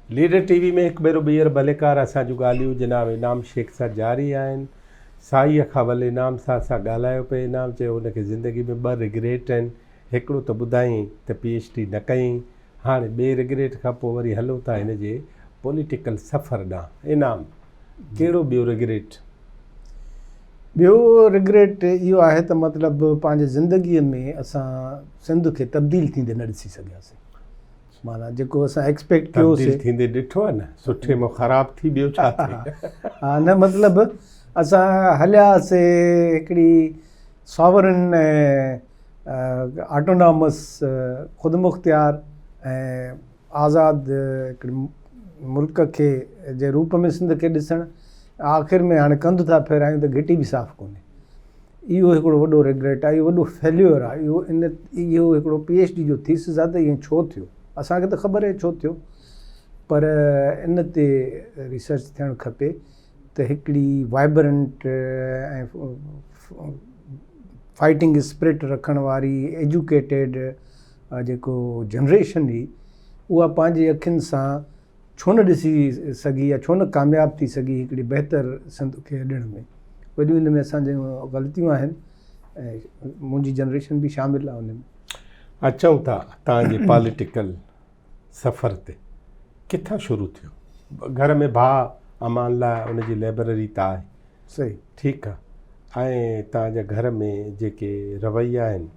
Leader TV में हिकु भेरो ॿीहर भलेकार असांजूं ॻाल्हियूं जनाब इनाम शेख सां जारी आहिनि। साईअ खां भले इनाम सां असां ॻाल्हायो पिए। इनाम चयो हुनखे ज़िंदगी में 2 रिग्रेट आहिनि। हिकिड़ो त ॿुधाई त PhD न कई, हाणे ॿिए रिग्रेट खां पोइ वरी हलो था हिन जे पॉलिटिकल सफ़र ॾांहुं। इनाम कहिड़ो ॿियो रिग्रेट? ॿियो रिग्रेट इहो आहे त मतिलबु पंहिंजे ज़िंदगीअ में असां सिंध खे तब्दील थींदे न ॾिसी सघियासीं। माना जेको असां एक्सपेक्ट कयोसीं थींदे ॾिठो आहे न, सुठे में ख़राबु थी ॿियो छा थिए। हा न मतिलबु असां हलियासीं हिकिड़ी सॉवरन ऑटोनॉमस ख़ुदमुख़्तियार ऐं आज़ादु हिकिड़ी मुल्क खे जे रूप में सिंध खे ॾिसणु, आख़िर में हाणे कंध था फेरायूं त घिटी बि साफ़ु कोन्हे। इहो हिकिड़ो वॾो रिग्रेट आहे, इहो वॾो फेल्यूअर आहे। इहो हिकिड़ो PhD जो थीसिस आहे त ईअं छो थियो, असांखे त ख़बर आहे छो थियो, पर इन ते रिसर्च थियणु खपे त हिकिड़ी वाइब्रेंट ऐं फाइटिंग स्पिरिट रखण वारी एजुकेटेड जेको जनरेशन हुई, उहा पंहिंजी अखियुनि सां छो न ॾिसी सघी या छो न कामयाबु थी सघी हिकिड़ी बहितर सिंध खे ॾियण में। वॾियूं हिन में असांजूं ग़लतियूं आहिनि ऐं मुंहिंजी जनरेशन बि शामिलु आहे हुन में। अचूं था तव्हांजे पॉलिटिकल सफ़र ते, किथां शुरू थियो? घर में भाउ अमान लाइ उनजी लाइब्रेरी त आहे, सही, ठीकु आहे, ऐं तव्हांजे घर में जेके रवैया आहिनि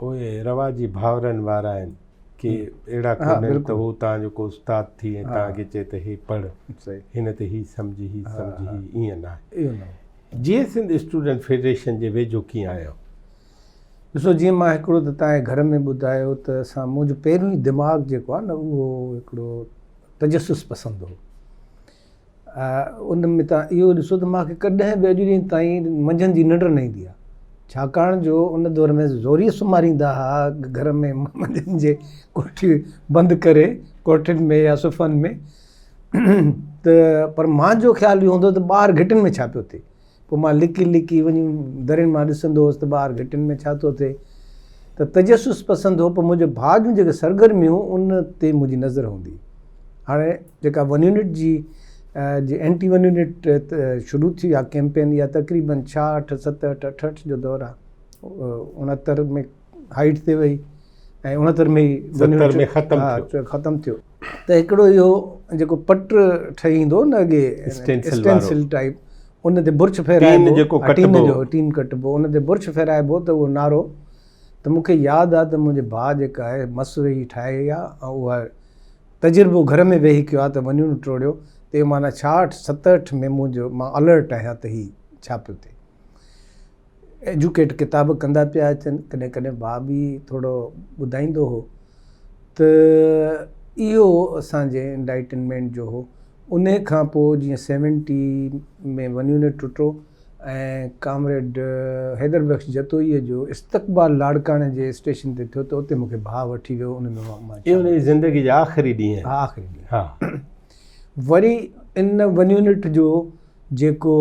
उहे रवाजी भाउरनि वारा आहिनि कि अहिड़ा कोन्हनि त हू तव्हांजो को उस्ताद थी ऐं तव्हांखे चए त हे पढ़, हिन ते ही सम्झी ही सम्झी, ईअं न आहे। जीअं सिंध स्टूडेंट फेडरेशन जे वेझो कीअं आयो? ॾिसो, जीअं मां हिकिड़ो त तव्हांजे घर में ॿुधायो त असां मुंहिंजो पहिरियों ई दिमाग़ु जेको आहे न उहो हिकिड़ो तजसुस पसंदि हो। उन में तव्हां इहो ॾिसो त मूंखे कॾहिं बि अॼु ॾींहं ताईं मंझंदि जी निंड न ईंदी आहे, छाकाणि जो उन दौर में ज़ोरी सुम्हारींदा हुआ घर में मंझंदि जे कोठी बंदि करे कोठियुनि में या सुफ़नि में त पर मुंहिंजो ख़्यालु इहो हूंदो त ॿाहिरि घिटियुनि में छा पियो थिए। पोइ मां लिकी लिकी वञी दरियुनि मां ॾिसंदो हुउसि त ॿाहिरि घिटियुनि में छा थो थिए। त तजसुस पसंदि हो, पर मुंहिंजे भाउ जूं जेके सरगर्मियूं उन ते मुंहिंजी नज़र हूंदी। हाणे जेका 1 यूनिट जी एंटी 1 यूनिट शुरू थी आहे कैंपेन, या तक़रीबन 66, 67, 68 जो दौरु आहे, 69 में हाइट ते वई ऐं 69 में ई ख़तमु थियो। त हिकिड़ो इहो जेको पट ठही ईंदो न अॻे स्टेंसिल टाइप, उन ते बुर्श फेराइबो, टीन कटिबो, उन ते बुर्श फेराइबो त उहो नारो। त मूंखे यादि आहे त मुंहिंजे भाउ जेका आहे मस वेही ठाहे आहे ऐं उहा तजुर्बो घर में वेही कयो आहे त वञूं टोड़ियो ते माना 66, 67 में मां अलर्ट आहियां त ही छा पियो थिए। एजुकेट किताब कंदा पिया अचनि, कॾहिं कॾहिं भाउ बि थोरो ॿुधाईंदो हो। त इहो असांजे इंलाइटनमेंट जो हो। उन खां पोइ जीअं 70 में 1 यूनिट टुटो ऐं कामरेड हैदर बख्श जतोईअ जो इस्तक़बाल लाड़काणे जे स्टेशन ते थियो, त उते मूंखे भाउ वठी वियो। उन में मां ज़िंदगी जा आख़िरी ॾींहं, आख़िरी ॾींहं वरी इन 1 यूनिट जो जेको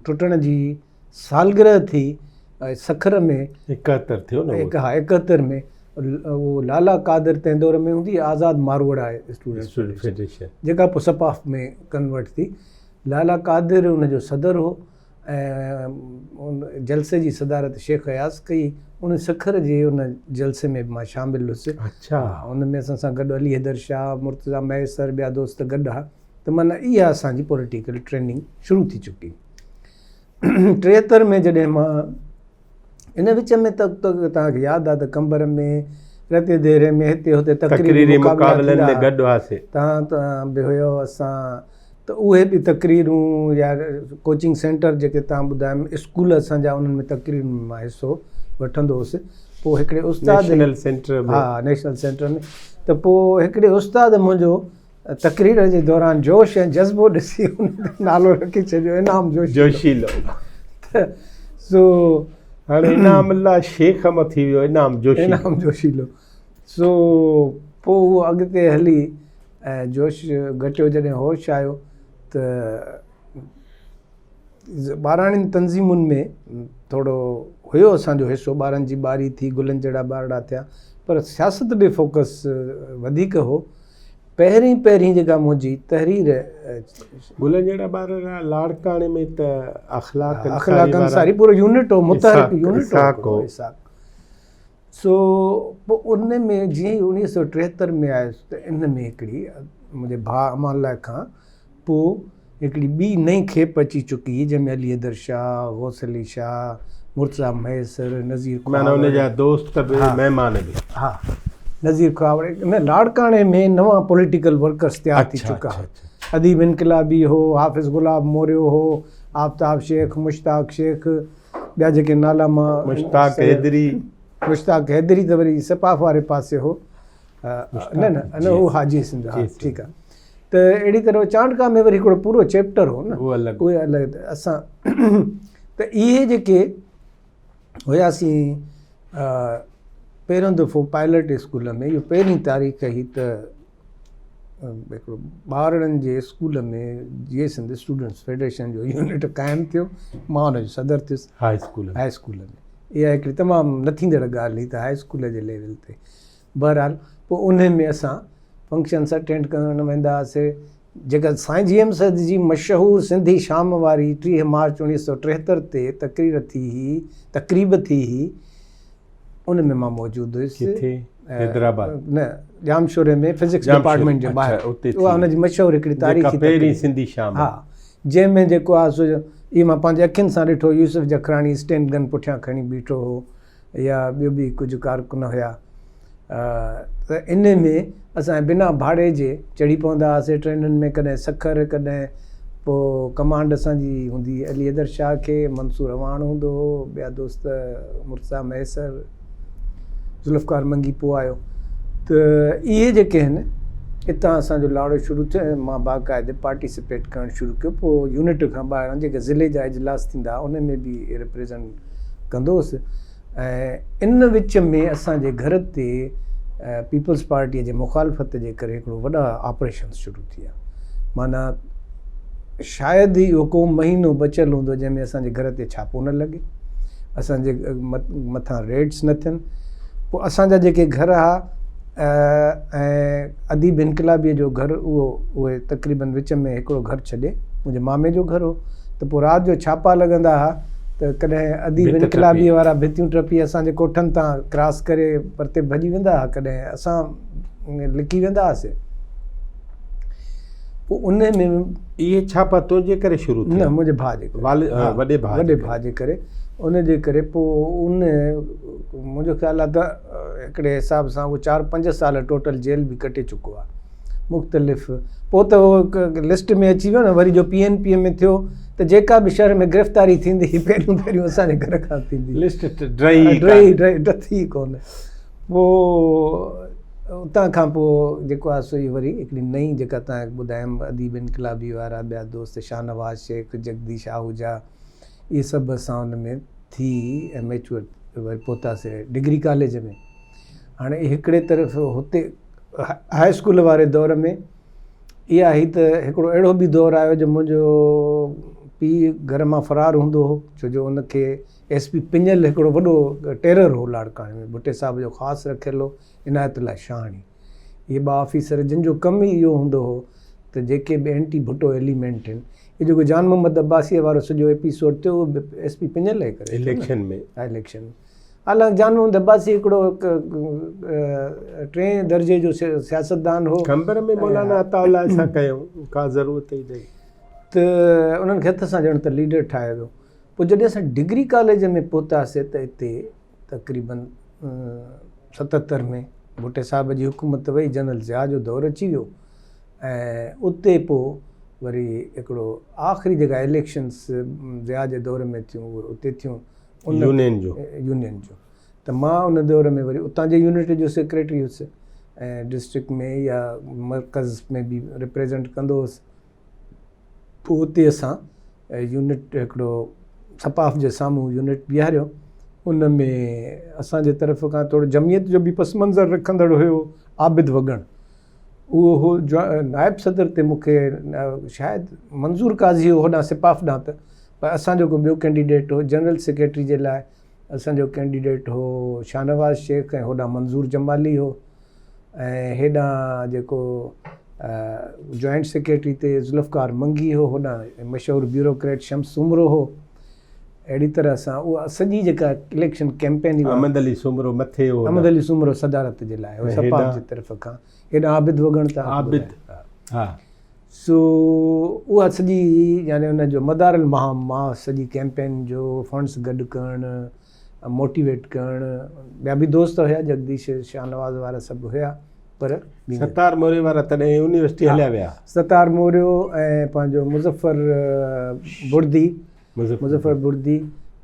टुटण जी सालगिरह थी सखर में 71 थियो न, 71 में, उहो लाला कादर तंहिं दौर में हूंदी आज़ाद मारवाड़ आहे स्टूडेंट फेडरेशन, जेका पोइ सपाफ में कन्वर्ट थी। लाला कादिर उनजो सदर हो ऐं उन जलसे जी सदारत शेख अयाज़ कई। उन सखर जे उन जलसे में मां शामिलु हुउसि। अच्छा, उन में असां सां गॾु अली हैदर शाह, मुर्तज़ा मैसर, ॿिया दोस्त गॾु हुआ। त माना इहा असांजी पॉलिटिकल ट्रेनिंग शुरू थी चुकी। 73 में जॾहिं मां इन विच में त तव्हांखे यादि आहे त कंबर में रते देरे में हिते हुते तक़रीरी मुक़ाबलनि में गॾु हुआसीं, तव्हां बि हुयो, असां त उहे बि तक़रीरूं या कोचिंग सेंटर जेके तव्हां ॿुधायो स्कूल असांजा, उन्हनि में तक़रीरुनि में मां हिसो वठंदो हुउसि। पोइ हिकिड़े उस्ताद नेशनल सेंटर में, नेशनल सेंटर में, त पोइ हिकिड़े उस्ताद मुंहिंजो तक़रीर जे दौरान जोश ऐं जज़्बो ॾिसी उन नालो रखी छॾियो इनाम जोशीलो। त सो हाणे इनाम अल्लाह शेख में थी वियो इनाम जोशीलो। सो पोइ उहो अॻिते हली ऐं जोश घटियो। जॾहिं होश आयो त ॿाराणियुनि तंज़ीमुनि में थोरो हुयो असांजो हिसो, ॿारनि जी ॿारी थी, गुलनि जहिड़ा ॿारड़ा थिया, पर सियासत ॾे फोकस वधीक हो। पहिरीं जेका मुंहिंजी तहरीर गुलनि जहिड़ा ॿार लाड़काणे में त अख़लाक अंसारी पूरो यूनिट हो, मुतहरिक यूनिट हो। सो पोइ उन में जीअं ई 1973 में आयुसि त इन में हिकिड़ी मुंहिंजे भाउ अमानल्ला खां पोइ हिकिड़ी ॿी नई खेप अची चुकी हुई, जंहिंमें अली हैदर शाह, गौस अली शाह, मुर्तज़ा मैसर, नज़ीर हुनजा दोस्त बि महिमान बि। हा, नज़ीर ख्वावड़े न लाड़काणे में नवां पॉलिटिकल वर्कर्स तयारु थी चुका। अदीब इनकलाबी हो, हाफ़िज़ गुलाब मोरियो हो, आफ्ताब शेख, मुश्ताक शेख, ॿिया जेके नाला मां मुश्ताक हैदरी त वरी सपाफ वारे पासे हो, न उहो हाजी सिंध। हा, ठीकु आहे। त अहिड़ी तरह चांडका में वरी हिकिड़ो पूरो चैप्टर हो न, उहे अलॻि असां त इहे जेके हुयासीं पहिरियों दफ़ो पायलट स्कूल में, इहो पहिरीं तारीख़ हुई त हिकिड़ो ॿारनि जे स्कूल में जीअं सिंध स्टूडेंट्स फेडरेशन जो यूनिट क़ाइमु थियो, मां हुनजो सदर थियुसि हाई स्कूल में। इहा हिकिड़ी तमामु न थींदड़ ॻाल्हि हुई त हाई स्कूल जे लेवल ते। बहरहाल पोइ उन में असां फंक्शन्स अटेंड करण वेंदा हुआसीं। जेका साईं जी एम सद जी मशहूरु सिंधी शाम वारी 30 मार्च 1973 ते तक़रीब थी हुई, उन में मां मौजूदु हुयुसि। हैदराबाद न, जामशोरे में फिज़िक्स डिपार्टमेंट जे ॿाहिरि। उहा हुनजी मशहूरु हिकिड़ी तारीख़ी पहिरीं सिंधी शाम। हा, जंहिंमें जेको आहे सो इहो मां पंहिंजे अखियुनि सां ॾिठो, यूसुफ जखराणी स्टैंड गन पुठियां खणी बीठो हो, या ॿियो बि कुझु कारकुन हुया। त इन में असां बिना भाड़े जे चढ़ी पवंदा हुआसीं ट्रेनुनि में, कॾहिं सखर, कॾहिं पोइ कमांड असांजी हूंदी अली हैदर शाह खे, मंसूर अवाण हूंदो हो, ॿिया दोस्त मुर्तज़ा मैसर, ज़ुल्फ़कार मंगी पोइ आयो। त इहे जेके आहिनि हितां असांजो लाड़ो शुरू थियो। मां बाक़ाइदे पार्टिसिपेट करणु शुरू कयो। पोइ यूनिट खां ॿाहिरां जेके ज़िले जा इजलास थींदा उन में बि रिप्रेज़ेंट कंदो हुउसि। ऐं इन विच में असांजे घर ते पीपल्स पार्टीअ जे मुखालफ़त जे करे हिकिड़ो वॾा ऑपरेशन्स शुरू थी विया। माना शायदि ई उहो को महीनो बचियलु हूंदो जंहिंमें असांजे घर ते छापो न लॻे, असांजे मथां रेड्स न थियनि। पोइ असांजा जेके घर हुआ ऐं अदीब इनकलाबीअ जो घरु, उहे तक़रीबन विच में हिकिड़ो घरु छॾे मुंहिंजे मामे जो घरु हो। त पोइ राति जो छापा लॻंदा हुआ त कॾहिं अदीब इनकलाबीअ वारा भितियूं टपी असांजे कोठनि तां क्रॉस करे परते भॼी वेंदा हुआ, कॾहिं असां लिकी वेंदा हुआसीं। पोइ उन में इहे छापा तुंहिंजे करे शुरू थिया? न, मुंहिंजे भाउ जे करे, वॾे भाउ जे करे। उन जे करे पोइ उन मुंहिंजो ख़्यालु आहे त हिकिड़े हिसाब सां उहो 4-5 साल टोटल जेल बि कटे चुको आहे मुख़्तलिफ़। पोइ त उहो लिस्ट में अची वियो न, वरी जो PNP में थियो त जेका बि शहर में गिरफ़्तारी थींदी पहिरियों असांजे घर खां थींदी, लिस्ट ड्राई थी कोन। पोइ उतां खां पोइ जेको आहे सो वरी हिकिड़ी नई जेका तव्हांखे ॿुधायमि, अदीब इनकलाबी वारा ॿिया दोस्त शाहनवाज़ शेख, जगदीश आहूजा, इहे सभु असां हुन में थी ऐं मैच्योर वरी पहुतासीं डिग्री कॉलेज में। हाणे हिकिड़े तरफ़ हुते हाई स्कूल वारे दौर में इहा हुई त हिकिड़ो अहिड़ो बि दौरु आयो जो मुंहिंजो पीउ घर मां फ़रार हूंदो हो, छो जो उनखे SP पिंजल हिकिड़ो वॾो टेरर हो लाड़काणे में, भुट्टे साहिब जो ख़ासि रखियल हो, इनायतुल्ला शाहणी। इहे 2 ऑफिसर जिन जो कमु ई इहो हूंदो हो त जेके बि एंटी भुट्टो एलिमेंट आहिनि, इहो जेको जान मोहम्मद अब्बासीअ वारो सॼो एपिसोड थियो उहो SP पिंजल जे करे इलेक्शन में। हालांकि जान मोहम्मद अब्बासी हिकिड़ो 3 दर्जे जो सियासतदान हो। खंबर में मौलाना अताउल्लाह सां कयूं, का ज़रूरत ई नहीं। त उन्हनि खे हथ सां ॼण त लीडर ठाहे वियो। पोइ जॾहिं असां डिग्री कॉलेज में पहुतासीं त हिते तक़रीबन 77 में भुट्टे साहिब जी हुकूमत वई, जनरल ज़िया जो दौरु अची वियो। ऐं उते पोइ वरी हिकिड़ो आख़िरी जेका इलेक्शन्स ज़िया जे दौर में थियूं उहे उते थियूं यूनियन जो। त मां उन दौर में वरी उतां जे यूनिट जो सेक्रेटरी हुयुसि ऐं डिस्ट्रिक्ट में या मर्कज़ में बि रिप्रेज़ेंट कंदो हुउसि। पोइ उते असां यूनिट हिकिड़ो सपाफ जे साम्हूं यूनिट बीहारियो। उन में असांजे तरफ़ खां थोरो जमियत जो बि पस मंज़र रखंदड़ हुयो आबिद वगण, उहो हो नायब सदर ते मूंखे शायदि मंज़ूर काज़ी हो होॾां सिपाफ ॾांहुं त, पर असांजो को ॿियो कैंडिडेट हो जनरल सेक्रेटरी जे लाइ। असांजो कैंडिडेट हो शाहनवाज़ शेख ऐं होॾां मंज़ूर जमाली हो। ऐं हेॾां जेको जॉइंट सेक्रेटरी ते ज़ुल्फ़कार मंगी हो, होॾां मशहूरु ब्यूरोक्रेट शम्स सुमरो हो। अहिड़ी तरह सां उहा सॼी जेका इलेक्शन कैंपेन हुई, अहमद अली सुमरो मथे हो, अहमद अली सुमरो सदारत जे लाइ हो सपा जी तरफ़ खां, हेॾां आबिद वॻण तां आबिद, हा। सो उहा सॼी यानी उनजो मदारल मां सॼी कैंपेन जो फंड्स गॾु करणु, मोटिवेट करणु, ॿिया बि दोस्त हुया, जगदीश शाहनवाज़ वारा सभु हुया, पर सत्तार मौर्य वारा तॾहिं यूनिवर्सिटी हलिया विया। सत्तार मौर्य ऐं पंहिंजो मुज़फ़र बुर्दी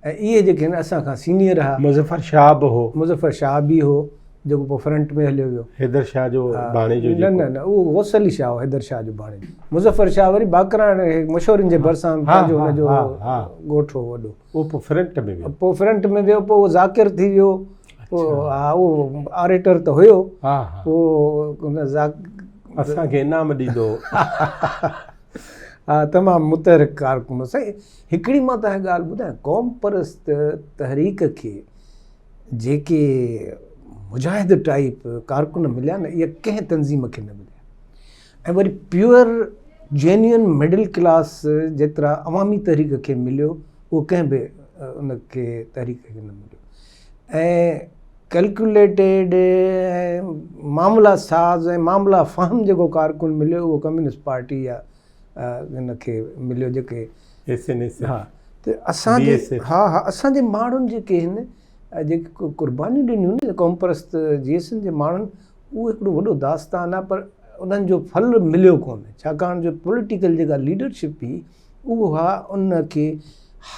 ऐं इहे जेके आहिनि असां खां सीनियर हुआ। मुज़फ़र शाह बि हो, मुज़फ़र शाह बि हो जेको पोइ फ्रंट में हलियो वियो। हैदर शाह जो भाणे जो, न उहो गौसल अली शाह हो, हैदर शाह जो भाणे। मुज़फ़र शाह वरी बाकरान मशहूरनि जे भरिसां पंहिंजो हुनजो ॻोठ हो वॾो, उहो पोइ फ्रंट में वियो। पोइ फ्रंट में वियो, पोइ उहो ज़ाकिर थी वियो, पोइ हा उहो ऑरेटर त हुयो। पोइ असांखे इनाम ॾींदो। हा, तमामु मुतहरिक कारकुन। साईं हिकिड़ी मां तव्हांखे ॻाल्हि ॿुधायां, क़ौम परस्त तहरीक खे जेके मुजाहिद टाइप कारकुन मिलिया न, इहा कंहिं तंज़ीम खे न मिलिया। ऐं वरी प्योर जेन्युअन मिडिल क्लास जेतिरा अवामी तहरीक खे मिलियो, उहो कंहिं बि उनखे तहरीक खे न मिलियो। ऐं कैलकुलेटेड मामला साज़ ऐं मामला फ़हम जेको कारकुन मिलियो, उहो कम्युनिस्ट पार्टी या हिनखे मिलियो, जेके SNS। हा, त असांजे असांजे माण्हुनि जेके आहिनि, जेके क़ुर्बानियूं ॾिनियूं न क़ौम परस्त GSN जे माण्हुनि, उहो हिकिड़ो वॾो दास्तान आहे, पर उन्हनि जो फल मिलियो कोन्हे। छाकाणि जो पॉलिटिकल जेका लीडरशिप हुई, उहो हा उनखे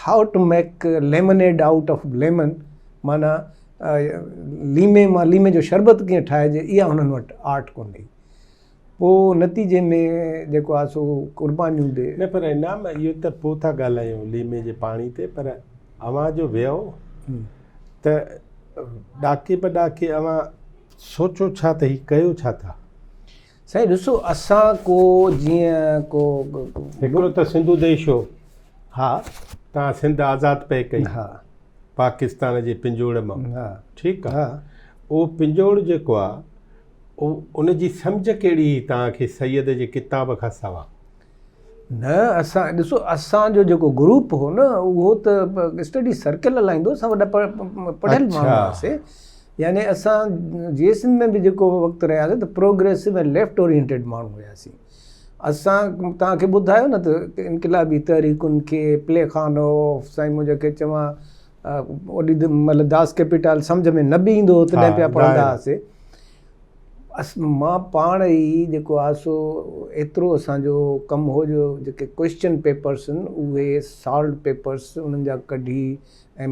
how to make lemonade out of lemon, माना लीमे जो शरबत कीअं ठाहिजे, इहा उन्हनि वटि आर्ट कोन्हे। पोइ नतीजे में जेको आहे सो क़ुर्बानियूं ॾे न, पर इनाम इहो त पोइ था ॻाल्हायूं लीमे जे पाणी ते, पर अव्हां जो वियो त ॾाके ॿॾाके अव्हां सोचो छा त हीउ कयो छा था? साईं ॾिसो, असां को जीअं को हिकिड़ो त सिंधु देश हो, हा, तव्हां सिंध आज़ादु पए कई, हा, पाकिस्तान जे पिंजोड़ मां, हा, ठीकु आहे। हा, उहो पिंजोड़ जेको आहे, उनजी सम्झ कहिड़ी हुई तव्हांखे सैयद जे किताब खां सवाइ? न, असां ॾिसो, असांजो जेको ग्रुप हो न, उहो त स्टडी सर्कल हलाईंदो, असां वॾा पढ़ियल माण्हू हुआसीं। यानी असां GSN में बि जेको वक़्तु रहियासीं त प्रोग्रेसिव ऐं लेफ्ट ओरिएंटेड माण्हू हुआसीं। असां तव्हांखे ॿुधायो न त इनक़िलाबी तहरीकुनि खे प्ले खानो, साईं मुंहिंजे चवां ओॾी मतिलबु दास कैपिटल सम्झ में न बि ईंदो, तॾहिं पिया पढ़ंदा हुआसीं। मां पाण ई जेको आहे सो एतिरो असांजो कमु हो, जो जेके क्वेश्चन पेपर्स आहिनि उहे सॉल्व पेपर्स उन्हनि जा कढी ऐं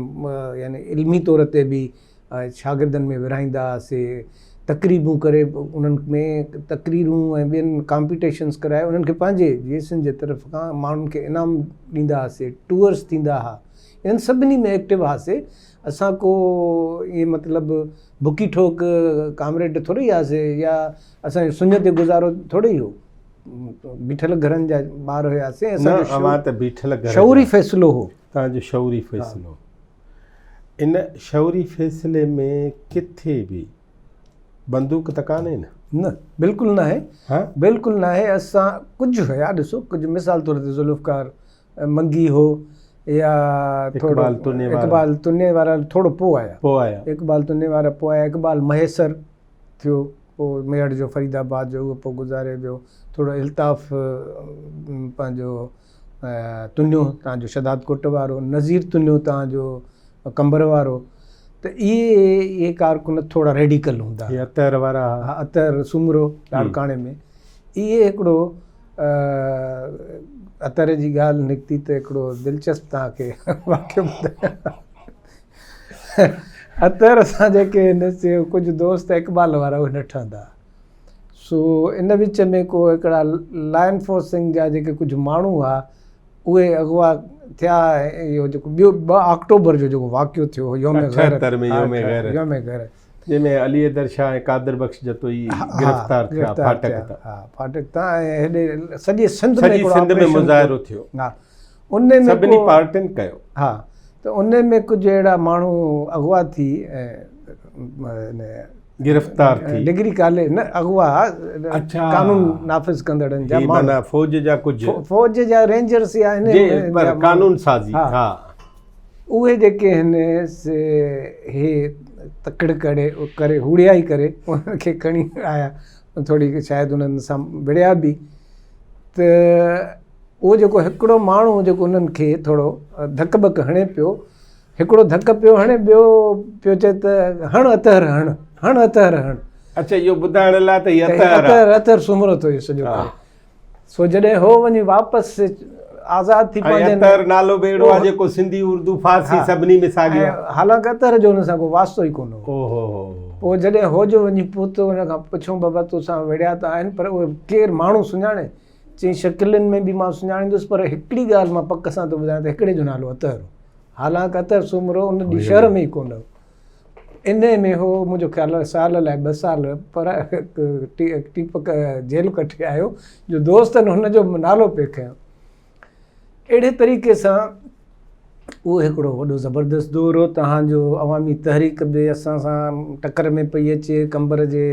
यानी इल्मी तौर ते बि शागिर्दनि में विराईंदा हुआसीं, तक़रीबूं करे उन्हनि में तक़रीरूं ऐं ॿियनि कॉम्पिटिशन्स कराए उन्हनि खे पंहिंजे GSN जे तरफ़ खां माण्हुनि खे इनाम ॾींदा हुआसीं, टूअर्स थींदा हुआ, इन्हनि सभिनी में एक्टिव हुआसीं। असां को ईअं मतिलबु बुकी ठोक कामरेड थोरी हुआसीं, या असांजो सुञ ते गुज़ारो थोरी हो, बीठल घरनि जा ॿार हुआसीं। असांजो शौरी फ़ैसिलो हो, तव्हांजो शौरी फ़ैसिलो। इन शौरी फ़ैसिले में किथे बि बंदूक त कान्हे न? न, बिल्कुलु न आहे। हा, बिल्कुलु न आहे। असां कुझु हुया, ॾिसो कुझु मिसाल तौर ते ज़ुल्फ़कार मंगी हो, या इक़बाल तुन्ने वारा थोरो पोइ आया, इक़बाल तुन्ने वारा पोइ आया, इक़बाल महेसर थियो, पोइ मेरठ जो फरीदाबाद जो, उहो पोइ गुज़ारे वियो। थोरो इल्ताफ़ पंहिंजो तुन्यो तव्हांजो शदादकोट वारो, नज़ीर तुन्यो तव्हांजो कंबर वारो, त इहे कारकुन थोरा रेडिकल हूंदा। अतर वारा, हा, अतर सुमरो लाड़काणे में। इहे हिकिड़ो अतर जी ॻाल्हि निकिती त हिकिड़ो दिलचस्प तव्हांखे वाक़ियो ॿुधायां। अतर असां जेके हिन कुझु दोस्त इक़बाल वारा उहे न ठहंदा। सो इन विच में को हिकिड़ा लॉ एनफोर्सिंग जा जेके कुझु माण्हू हुआ, उहे अॻुवा थिया। इहो जेको ॿियो 2 अक्टूबर जो जेको वाक़ियो थियो योम ग़ैरत, जंहिंमें अली हैदर शाह ऐं कादिर बख़्श जतोई गिरफ़्तार थिया फाटक तां, ऐं हेॾे सॼे सिंध में मुज़ाहिरो थियो। हा, उन में सभिनी पार्टियुनि कयो। हा, त उन में कुझु अहिड़ा माण्हू अॻुवा थी गिरफ़्तार थी डिग्री कॉलेज न अगवा अच्छा। कानून नाफ़िज़ कंदड़नि जा ही माण्हू माना फ़ौज जा कुझु फ़ौज जा रेंजर्स या हिन जे जा पर माण्हू। कानून साज़ी हा। हा उहे जेके आहिनि से हे तकड़ करे हुड़ियाई करे उनखे खणी आया, थोरी शायदि उन्हनि सां विड़िया बि, त उहो जेको हिकिड़ो माण्हू जेको उन्हनि खे थोरो धक ॿक हणे पियो, हिकिड़ो धक पियो हणे, ॿियो पियो चए त हण अतहर हण अतहर हण। अच्छा इहो ॿुधाइण लाइ त हीअ त अतहर आहे। अतहर अतहर सुम्हरो थो इहो सॼो करे। सो जॾहिं हो वञी वापसि आज़ादु थी ऐं पंहिंजे अतहर नालो बि अहिड़ो आहे जेको सिंधी उर्दू फारसी सभिनी में साॻियो आहे। हालांकि अतहर जो हुन सां को वास्तो ई कोन हो। ओहो पोइ जॾहिं हो जो वञी पहुतो हुन खां पुछूं बाबा तोसां विड़िया त आहिनि, पर उहे केरु माण्हू सुञाणे? चई शकिलनि में बि मां सुञाणींदुसि, पर हिकिड़ी ॻाल्हि मां पक सां थो ॿुधायां त हिकिड़े जो नालो अतहर हो। हालांकि अतहर सुम्हरो उन ॾींहुं शहर में ई कोन हो। इन में हो मुंहिंजो ख़्यालु आहे साल लाइ 2 साल पर टीपक जेल कटे आयो, जो दोस्तनि हुनजो नालो पिए खयो। अहिड़े तरीक़े सां उहो हिकिड़ो वॾो ज़बरदस्त दौर हो। तव्हांजो अवामी तहरीक बि असां सां टकर में पई अचे कंबर जे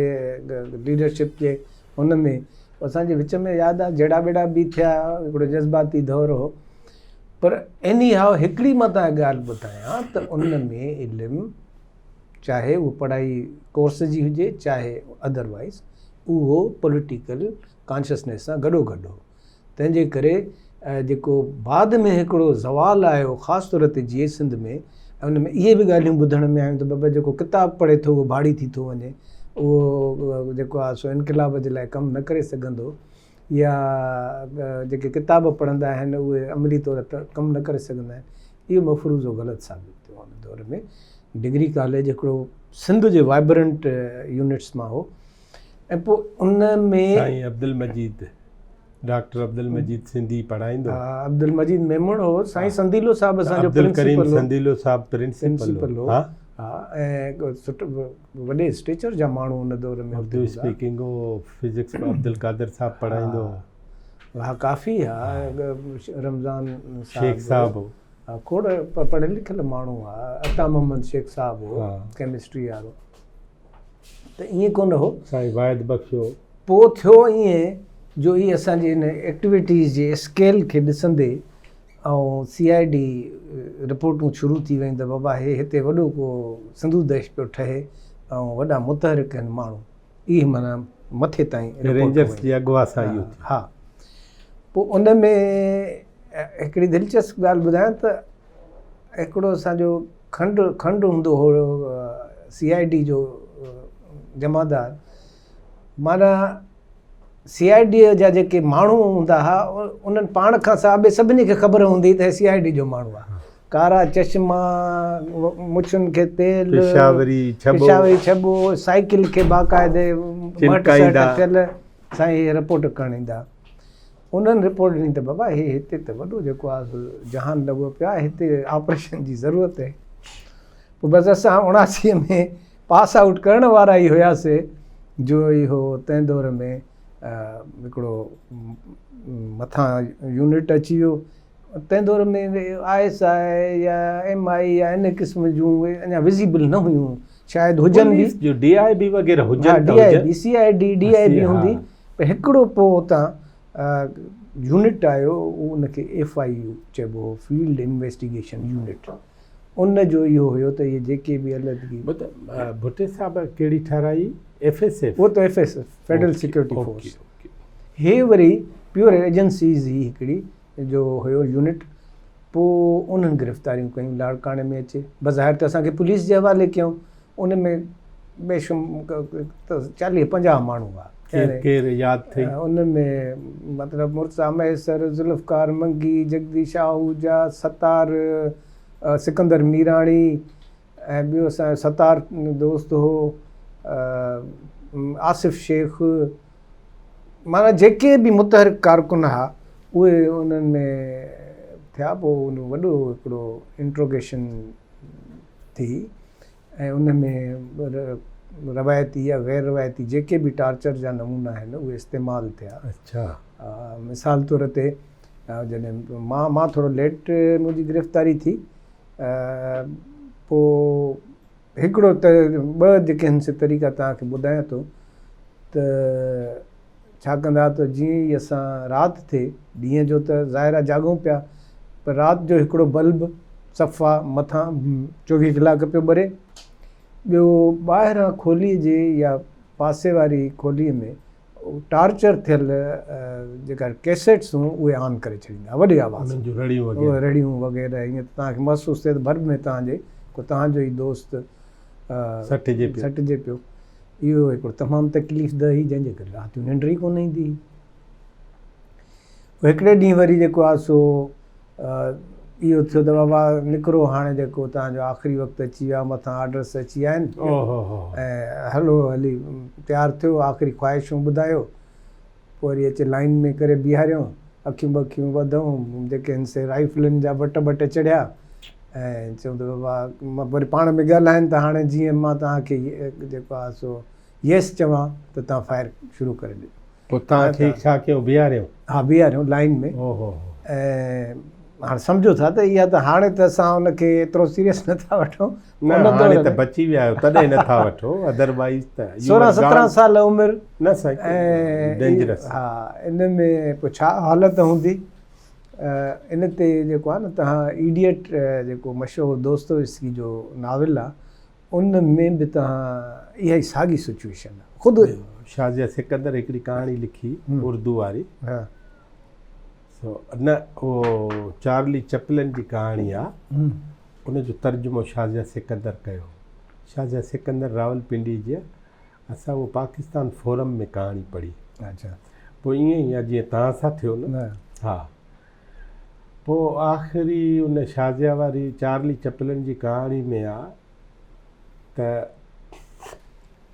लीडरशिप जे हुन में। असांजे विच में यादि आहे जहिड़ा बेड़ा बि थिया, हिकिड़ो जज़्बाती दौर हो। पर एनी हाउ हिकिड़ी मां तव्हांखे ॻाल्हि ॿुधायां त उन में इल्मु, चाहे उहो पढ़ाई कोर्स जी हुजे चाहे अदरवाइज़, उहो पॉलिटिकल कॉन्शियसनेस सां गॾो गॾु हो। तंहिंजे करे जेको बाद में हिकिड़ो ज़वालु आयो ख़ासि तौर ते जीअं सिंध में, ऐं उन में इहे बि ॻाल्हियूं ॿुधण में आयूं त बाबा जेको किताबु पढ़े थो उहो भाड़ी थी थो वञे, उहो जेको आहे सो इनक़िलाब जे लाइ कमु न करे सघंदो, या जेके किताब पढ़ंदा आहिनि उहे अमली तौर ते कमु न करे सघंदा आहिनि। इहो मफ़रूज़ो ग़लति साबित थियो उन दौर में। डिग्री कॉलेज हिकिड़ो सिंध जे वाइब्रेंट यूनिट्स मां हो। ऐं पोइ उन में साईं अब्दुल मजीद, डॉक्टर अब्दुल मजीद सिंधी पढ़ाईंदो। अब्दुल मजीद मेमण हो। साईं संदीलो साहिबु असांजो अब्दुल करीम प्रिंसिपल हो। संदीलो साहिबु प्रिंसिपल हो। हा, ऐं सुठो वॾे स्टेचर जा माण्हू उन दौर में उर्दू स्पीकिंग हो। फिजिक्स अब्दुल कादिर साहिबु पढ़ाईंदो। हा काफ़ी आहे। रमज़ान शेख साहिबु हो। हा, खोड़ पढ़ियल लिखियल माण्हू आहे। अता मोहम्मद शेख साहिबु हो, केमिस्ट्री वारो। त ईअं कोन हो। साईं वाहिद बख्श हो। पोइ थियो ईअं जो इहे असांजे हिन एक्टिविटीज़ जे स्केल खे ॾिसंदे ऐं CID रिपोर्टूं शुरू थी वियूं त बाबा हिते वॾो को सिंधू देश पियो ठहे ऐं वॾा मुतहरिक आहिनि माण्हू, इहे माना मथे ताईं रेंजर्स जी अॻुवासाई हुई। हा, पोइ उन में हिकिड़ी दिलचस्प ॻाल्हि ॿुधायां त हिकिड़ो असांजो खंड हूंदो हो CID जो जमादार। माना CID जा जेके माण्हू हूंदा हुआ उन्हनि पाण खां साबित सभिनी खे ख़बर हूंदी त CID जो माण्हू आहे। कारा चश्मा, मुछुनि खे तेल, पेशावरी छॿो, साइकिल खे बाक़ाइदे थियल साईं रिपोर्ट करणु ईंदा। उन्हनि रिपोर्ट ॾिनी त बाबा हिते त वॾो जेको आहे जहान लॻो पियो आहे, हिते ऑपरेशन जी ज़रूरत आहे। पोइ बसि असां 79 में पास आउट करण वारा ई हुआसीं जो इहो तंहिं दौर में हिकिड़ो मथां यूनिट अची वियो। तंहिं दौर में ISI या MI या इन क़िस्म जूं अञा विज़िबल न हुयूं, शायदि हुजनि बि, जो DIB वग़ैरह हुजनि, DIB CID DIB हूंदी। पर हिकिड़ो पोइ उतां यूनिट आयो, उनखे FIU चइबो हो, फील्ड इन्वेस्टिगेशन यूनिट। उन जो इहो हुयो त इहे जेके बि अलॻि भुटे साहिब कहिड़ी ठाराई? FSF। उहो त FSF फेडरल सिक्योरिटी फोर्स। हे वरी प्योर एजेंसीज़ ही हिकिड़ी जो हुयो यूनिट। पोइ उन्हनि गिरफ़्तारियूं कयूं, लाड़काणे में अचे बज़ाहिर त असांखे पुलिस जे हवाले कयूं। उन में बेशुमार 40-50 माण्हू हुआ। केरु यादि अथई? उन में मतिलबु मुर्सा मैसर, ज़ुल्फ़कार मंगी, जगदीश आहूजा, सतार, सिकंदर मीराणी, ऐं ॿियो असांजो सतार दोस्त हो, आसिफ़ शेख, माना जेके बि मुतहरिक कारकुन हुआ उहे उन्हनि में थिया। पोइ उन वॾो हिकिड़ो इंट्रोगेशन थी ऐं उन में रवायती या गैर रवायती जेके बि टार्चर जा नमूना आहिनि उहे इस्तेमालु थिया। अच्छा। मिसाल तौर ते जॾहिं मां थोरो लेट मुंहिंजी गिरफ़्तारी थी, पोइ हिकिड़ो त ॿ जेके आहिनि से तरीक़ा तव्हांखे ॿुधायां थो त छा कंदा त जीअं ई असां राति थिए, ॾींहं जो त ज़ाहिर आहे जाॻूं पिया, पर राति जो हिकिड़ो बल्ब सफ़ा मथां 24 कलाक पियो ॿरे। ॿियो ॿाहिरां खोलीअ जे या पासे वारी खोलीअ में टार्चर थियल जेका कैसेट्स हुयूं उहे ऑन करे छॾींदा, वॾी आवाज़, उन्हनि जूं रड़ियूं उहे वग़ैरह। रड़ियूं वग़ैरह ईअं तव्हांखे महसूसु थिए त भर में तव्हांजे को तव्हांजो ई दोस्त सटिजे पियो। इहो हिकिड़ो तमामु तकलीफ़ दह ई, जंहिंजे करे राति जो निंड ई कोन ईंदी हुई। हिकिड़े ॾींहुं वरी जेको आहे सो इहो थियो त बाबा निकिरो, हाणे जेको तव्हांजो आख़िरी वक़्तु अची वियो आहे, मथां ऑर्डर्स अची विया आहिनि ऐं हलो हली तयारु थियो, आख़िरी ख़्वाहिशूं ॿुधायो। पोइ वरी अचे लाइन में करे बीहारियऊं, अखियूं ॿखियूं ॿधऊं, जेके आहिनि से राइफलनि जा बट चढ़िया ऐं चऊं त बाबा वरी पाण में ॻाल्हाइनि त हाणे जीअं मां तव्हांखे जेको आहे सो येस चवां त तव्हां फायर शुरू करे ॾियो। पोइ तव्हांखे छा कयूं, बीहारियऊं? हा, बीहारियऊं लाइन में। ऐं हाणे सम्झो था त इहा त हाणे त असां हुनखे एतिरो सीरियस नथा वठूं, हाणे त बची विया आहियो तॾहिं नथा वठो, अदरवाइज़ त 16-17 साल उमिरि न साईं, डेंजरस। हा, इन में पोइ छा हालत हूंदी। इन ते जेको आहे न तव्हां इडियट जेको मशहूरु दोस्तोयेव्स्की जो नाविल आहे, उन में बि तव्हां इहा ई साॻी सिचुएशन आहे। ख़ुदि शाज़िया सिकंदर हिकिड़ी कहाणी लिखी उर्दू वारी, हा, न उहो चार्ली चैपलिन जी कहाणी आहे, उनजो तर्जुमो शाज़िया सिकंदर कयो। शाज़िया सिकंदर रावलपिंडी जी, असां उहो पाकिस्तान फोरम में कहाणी पढ़ी। अच्छा, पोइ ईअं ई आहे जीअं तव्हां सां थियो न। हा, पोइ आख़िरी उन शाज़िया वारी चार्ली चैपलिन जी कहाणी में आहे त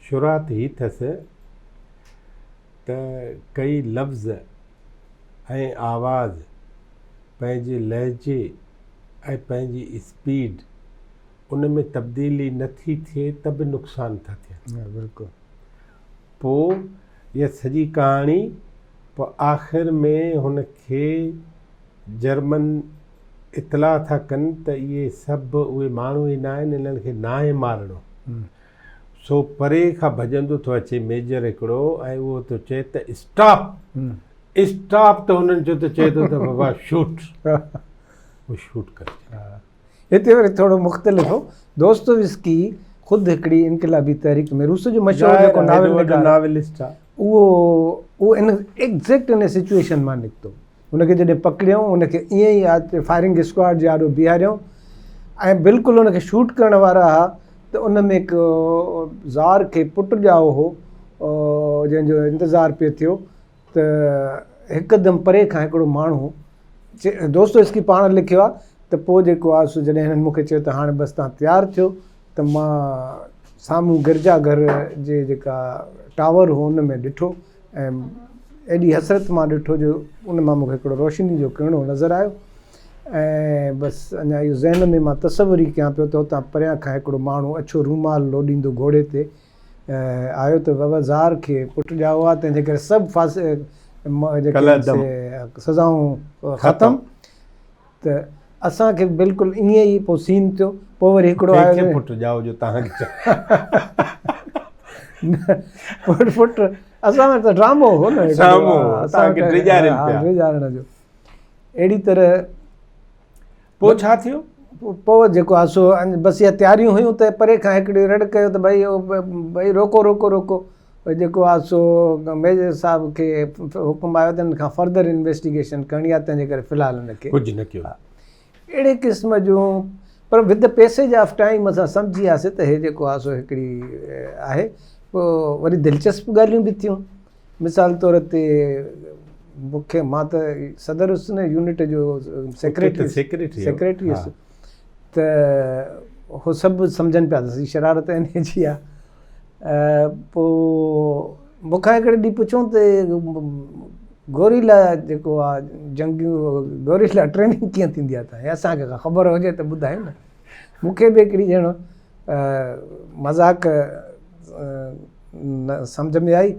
शुरात ही अथसि त कई लफ़्ज़ ऐं आवाज़ पंहिंजे लहजे ऐं पंहिंजी स्पीड उन में तब्दीली नथी थिए त बि नुक़सान था थियनि। बिल्कुलु। पोइ इहा सॼी कहाणी, पोइ आख़िर में हुनखे जर्मन इतलाह था कनि त इहे सभु उहे माण्हू ई न आहिनि, इन्हनि खे न आहे मारणो। सो परे खां भॼंदो थो अचे मेजर हिकिड़ो, ऐं उहो थो चए त स्टॉप स्टॉप, त हुननि जो त चए थो त बाबा शूट, उहो शूट करे। हिते वरी थोरो मुख़्तलिफ़ हो। दोस्तोयेव्स्की ख़ुदि हिकिड़ी इनक़िलाबी तहरीक में, रूस जो मशहूरु जेको नावेलिस्ट आहे, उहो इन एग्ज़ैक्ट इन सिचुएशन मां निकितो। हुनखे जॾहिं पकड़ियऊं, हुनखे ईअं ई आहे फायरिंग स्क्वाड जे आॾो बीहारियऊं ऐं बिल्कुलु हुनखे शूट करण वारा हुआ त उन में हिकु ज़ार खे पुटु ॼाओ हो, जंहिंजो इंतज़ारु पियो थियो त हिकदमि परे खां हिकिड़ो माण्हू, दोस्तोयेव्स्की पाण लिखियो आहे त पोइ जेको आहे सो जॾहिं हिननि मूंखे चयो त हाणे बसि तव्हां तयारु थियो, त मां साम्हूं गिरजाघर जे जेका टावर हो उन में ॾिठो ऐं एॾी हसरत मां ॾिठो जो उन मां मूंखे हिकिड़ो रोशनी जो किरणो नज़र आयो ऐं बसि अञा इहो ज़हन में मां तसवुर ई कयां पियो त हुतां परियां खां हिकिड़ो माण्हू अछो रूमाल लोॾींदो घोड़े ते आयो त बाबा ज़ार खे पुटु ॼाओ आहे, तंहिंजे करे सभु जेके सज़ाऊं ख़तमु। त असांखे बिल्कुलु ईअं ई पोइ सीन थियो। पोइ वरी हिकिड़ो आयो पुटु ॼाओ जो तव्हांखे पुटु असां वटि त ड्रामो हो न, ड्रिजारण जो। अहिड़ी तरह पोइ छा थियो? पोइ जेको आहे सो बसि इहा तयारियूं हुयूं त परे खां हिकिड़ी रड़ कयो त भई रोको रोको रोको। जेको आहे सो मेजर साहिब खे हुकुम आयो त हिन खां फर्दर इन्वेस्टिगेशन करणी आहे, तंहिंजे करे फ़िलहालु हिनखे कुझु न कयो। अहिड़े क़िस्म जूं, पर with the passage of time असां सम्झी वियासीं त हे जेको आहे सो हिकिड़ी आहे। पोइ वरी दिलचस्प ॻाल्हियूं बि थियूं। मिसाल तौर ते मूंखे, मां त सदर हुयुसि न यूनिट जो सेक्रेटरी हुयुसि, त उहो सभु सम्झनि पिया त शरारत इन जी आहे। पोइ मूंखां हिकिड़े ॾींहुं पुछूं त गोरिला जेको आहे जंगियूं गोरिला ट्रेनिंग कीअं थींदी आहे तव्हां, असांखे ख़बर हुजे त ॿुधायो न। मूंखे बि हिकिड़ी ॼण मज़ाक न सम्झ में आई।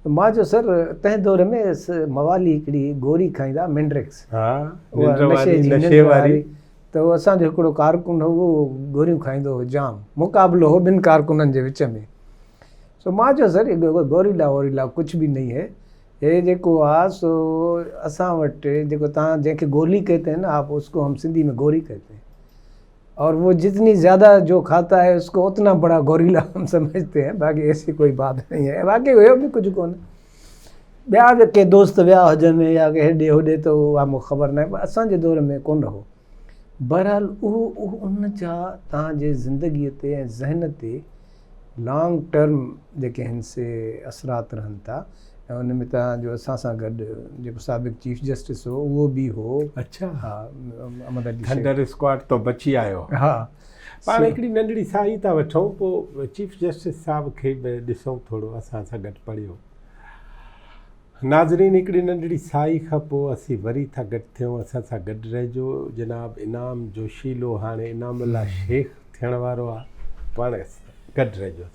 मां चयो सर तंहिं दौर में मवाली हिकिड़ी गोरी खाईंदा, मिंड्रेक्स, नशे वारी, त उहो असांजो हिकिड़ो कारकुन हो, उहो गोरियूं खाईंदो हो जाम, मुक़ाबिलो हो ॿिनि कारकुननि जे विच में। सो मां चयो सर गोरीला वोरीला कुझु बि नहीं है, हे जेको आहे सो असां वटि जेको तव्हां जंहिंखे गोली कहते हैं ना आप, उसको हम सिंधी में गोरी कहते हैं, और वो जितनी ज़्यादा जो खाता है उसको उतना बड़ा गोरीला हम समझते हैं, बाक़ी ऐसी कोई बात नहीं है। बाक़ी हुयो बि कुझु कोन, ॿिया बि के दोस्त विया हुजनि या के हेॾे होॾे त उहा मूंखे ख़बर न आहे, पर असांजे दौर में कोन रहो। बहरहाल उहो उन जा तव्हांजे ज़िंदगीअ ते ऐं ज़हन ते लॉन्ग टर्म जेके आहिनि से असरात रहनि था। ऐं उन में तव्हांजो असां सां गॾु जेको साबिक़ चीफ जस्टिस हो उहो बि हो। अच्छा, हा, अहमद अली शेख। खंडर स्क्वाड तो बची आयो। हा, पाण हिकिड़ी नंढड़ी साई था वठूं, पोइ चीफ जस्टिस साहिब खे बि ॾिसूं थोरो असां सां गॾु पढ़ियो। नाज़रीन, हिकिड़ी नंढड़ी साई खां पोइ असीं वरी था गॾु थियूं। असां सां गॾु रहिजो। जनाब इनाम जोशीलो हाणे इनामुल्ला शेख थियण वारो आहे, पाण गॾु रहिजो।